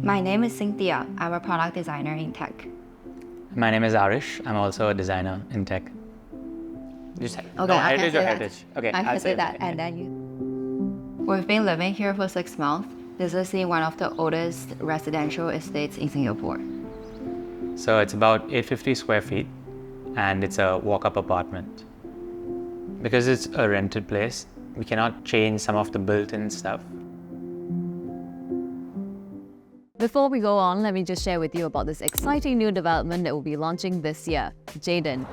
My name is Cynthia. I'm a product designer in tech. My name is Arish. I'm also a designer in tech. Just Okay, no, I heritage can or say heritage? that. Okay, I I'll can say say that, okay. and then you. We've been living here for 6 months. This is in one of the oldest residential estates in Singapore. So it's about 850 square feet, and it's a walk-up apartment. Because it's a rented place, we cannot change some of the built-in stuff. Before we go on, let me just share with you about this exciting new development that will be launching this year, Jayden.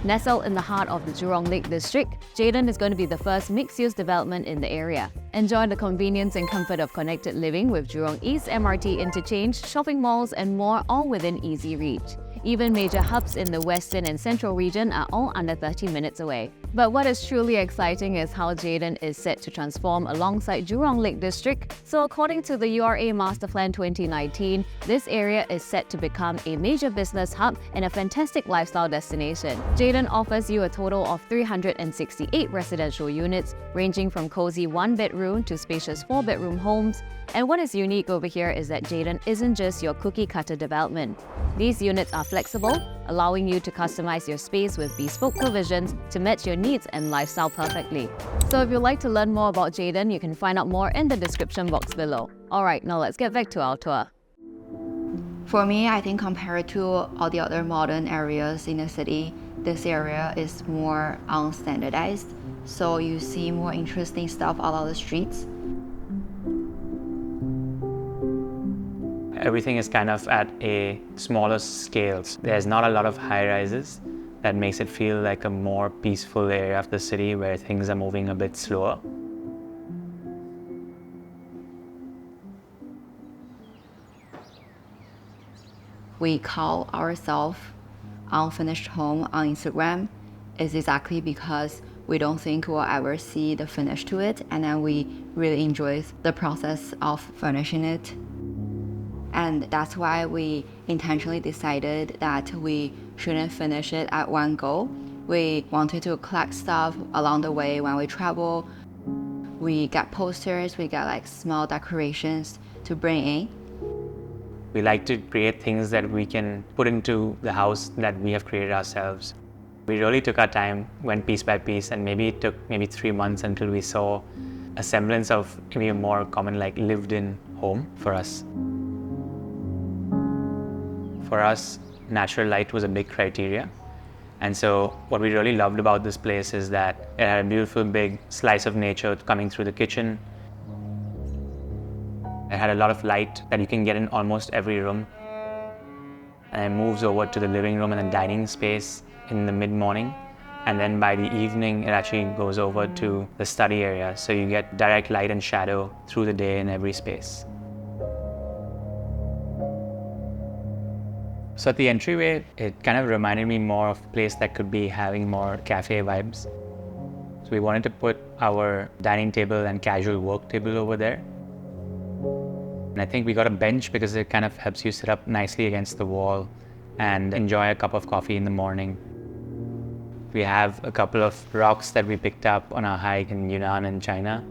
Nestled in the heart of the Jurong Lake district, Jayden is going to be the first mixed-use development in the area. Enjoy the convenience and comfort of connected living with Jurong East MRT interchange, shopping malls and more, all within easy reach. Even major hubs in the western and central region are all under 30 minutes away. But what is truly exciting is how Jayden is set to transform alongside Jurong Lake District. So according to the URA Master Plan 2019, this area is set to become a major business hub and a fantastic lifestyle destination. Jayden offers you a total of 368 residential units, ranging from cozy 1-bedroom to spacious 4-bedroom homes. And what is unique over here is that Jayden isn't just your cookie-cutter development. These units are flexible, allowing you to customize your space with bespoke provisions to match your needs and lifestyle perfectly. So if you'd like to learn more about Jayden, you can find out more in the description box below. Alright, now let's get back to our tour. For me, I think compared to all the other modern areas in the city, this area is more unstandardized. So you see more interesting stuff out on the streets. Everything is kind of at a smaller scale. There's not a lot of high-rises. That makes it feel like a more peaceful area of the city where things are moving a bit slower. We call ourselves unfinished home on Instagram is exactly because we don't think we'll ever see the finish to it, and then we really enjoy the process of furnishing it. And that's why we intentionally decided that we shouldn't finish it at one go. We wanted to collect stuff along the way when we travel. We get posters, we get like small decorations to bring in. We like to create things that we can put into the house that we have created ourselves. We really took our time, went piece by piece, and it took 3 months until we saw a semblance of maybe a more common like lived-in home for us. For us, natural light was a big criteria. And so what we really loved about this place is that it had a beautiful big slice of nature coming through the kitchen. It had a lot of light that you can get in almost every room. And it moves over to the living room and the dining space in the mid-morning. And then by the evening, it actually goes over to the study area. So you get direct light and shadow through the day in every space. So at the entryway, it kind of reminded me more of a place that could be having more cafe vibes. So we wanted to put our dining table and casual work table over there. And I think we got a bench because it kind of helps you sit up nicely against the wall and enjoy a cup of coffee in the morning. We have a couple of rocks that we picked up on our hike in Yunnan in China.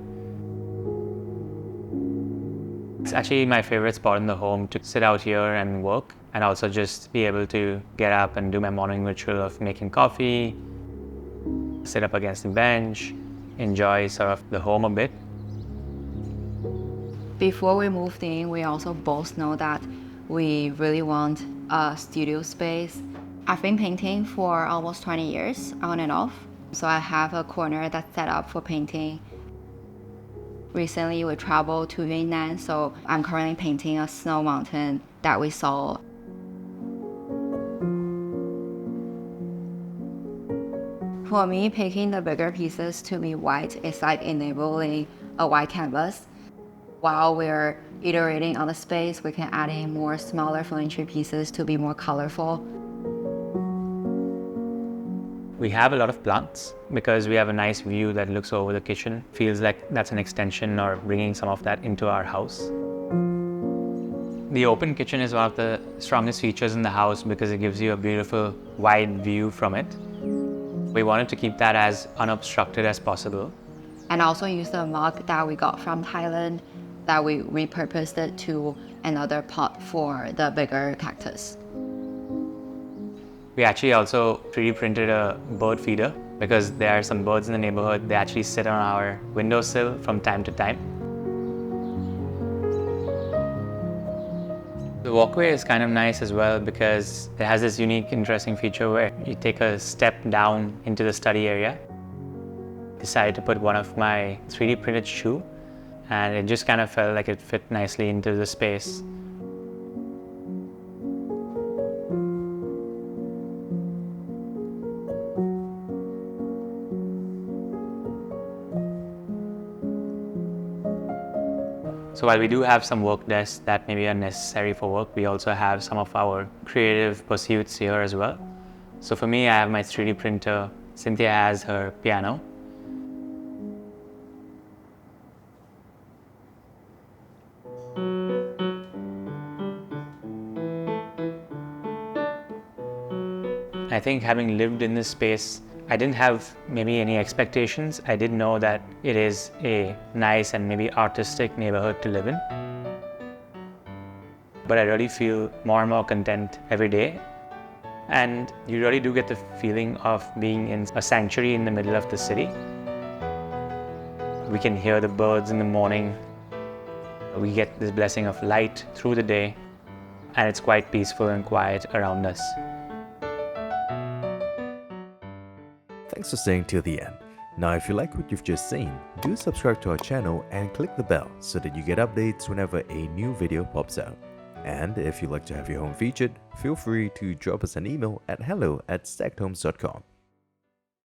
It's actually my favorite spot in the home to sit out here and work, and also just be able to get up and do my morning ritual of making coffee, sit up against the bench, enjoy sort of the home a bit. Before we moved in, we also both know that we really want a studio space. I've been painting for almost 20 years, on and off. So I have a corner that's set up for painting. Recently, we traveled to Yunnan, so I'm currently painting a snow mountain that we saw. For me, picking the bigger pieces to be white is like enabling a white canvas. While we're iterating on the space, we can add in more smaller furniture pieces to be more colorful. We have a lot of plants because we have a nice view that looks over the kitchen. Feels like that's an extension or bringing some of that into our house. The open kitchen is one of the strongest features in the house because it gives you a beautiful wide view from it. We wanted to keep that as unobstructed as possible. And also use the mug that we got from Thailand that we repurposed it to another pot for the bigger cactus. We actually also 3D printed a bird feeder because there are some birds in the neighborhood. They actually sit on our windowsill from time to time. The walkway is kind of nice as well because it has this unique, interesting feature where you take a step down into the study area. Decided to put one of my 3D printed shoe, and it just kind of felt like it fit nicely into the space. So while we do have some work desks that maybe are necessary for work, we also have some of our creative pursuits here as well. So for me, I have my 3D printer. Cynthia has her piano. I think having lived in this space, I didn't have maybe any expectations. I did know that it is a nice and maybe artistic neighborhood to live in. But I really feel more and more content every day. And you really do get the feeling of being in a sanctuary in the middle of the city. We can hear the birds in the morning. We get this blessing of light through the day. And it's quite peaceful and quiet around us. Thanks for staying till the end. Now, if you like what you've just seen, do subscribe to our channel and click the bell so that you get updates whenever a new video pops out. And if you'd like to have your home featured, feel free to drop us an email at hello@stakedhomes.com.